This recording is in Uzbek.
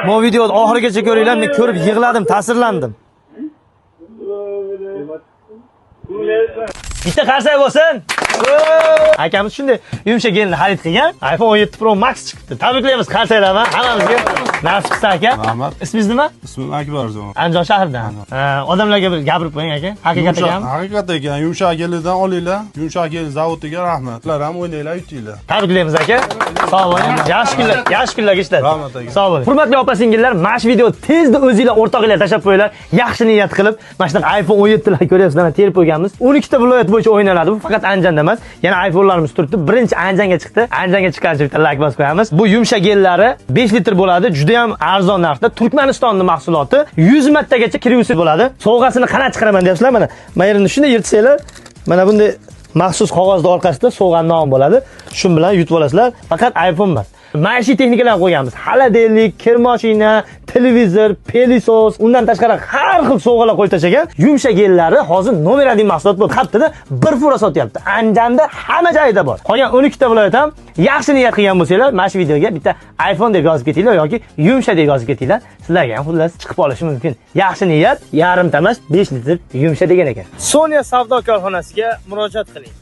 Bu videoni oxirigacha ko'ringlar, men ko'rib yig'ladim, ta'sirlandim. Bitta qarsak bo'lsin. Akamiz shunday yumshoq gelni xarid qilgan. iPhone 17 Pro Max chiqdi. Tabriklaymiz qarsaklarni hammamizga. Nasib qilsa aka. Rahmat. Ismingiz nima? Ismim Akbarjon. Andijon shahridan. Odamlarga bir gapirib qo'ying aka. Haqiqat ekanmi? Haqiqat ekan. Yumshoq geldan olinglar. Yumshoq gel zavodiga rahmat. Ular ham o'ynanglar, yutinglar. Tabriklaymiz aka. Sog' bo'ling. Yaxshi kunlarga ishlat. Rahmat aka. Sog' bo'ling. Hurmatli opa-singillar, mana shu video tezda o'zingizlar o'rtog'inglar tashab qo'yinglar. Yaxshi niyat qilib, mana shunaqa iPhone 17 lar ko'ryapsizlar, mana terib qo'yganmiz. 12 ta viloyat bo'yicha o'ynaladi. Bu faqat Andijonda emas. Yana iPhone'larimiz turibdi. Birinchi Andijonga chiqdi. Andijonga chiqqanicha bitta like bosib qo'yamiz. Bu yumshoq gellari 5 litr bo'ladi. Juda ham arzon narxda. Turkmanistonning mahsuloti. 100 martagacha kiruvsi bo'ladi. Sovg'asini qanday chiqaraman deyapsizlar mana. Mana yerini shunday yirtsanglar, mana bunday maxsus qog'ozning orqasida so'g'an non bo'ladi. Shu bilan yutib olasizlar. Faqat iPhone emas. Maishiy texnikalar qo'yganmiz. Xaladelnik, kir mashina, televizor, pelisos, undan tashqari har xil sovg'alar qo'yib tashlagan. Yumshoq gellari hozir nomerali mahsulot bo'lib qaptida 1 fura sotyapti. Andijonda hamma joyda bor. Qolgan 12 ta viloyat ham yaxshi niyat qilgan bo'lsanglar, mana shu videoga bitta iPhone deb yozib ketinglar yoki yumshoq deb yozib ketinglar. Sizlarga ham xullas chiqib olishi mumkin. Yaxshi niyat, yarimta emas, 5 litr yumshoq degan ekan. Sonya savdo korxonasiga murojaat qiling.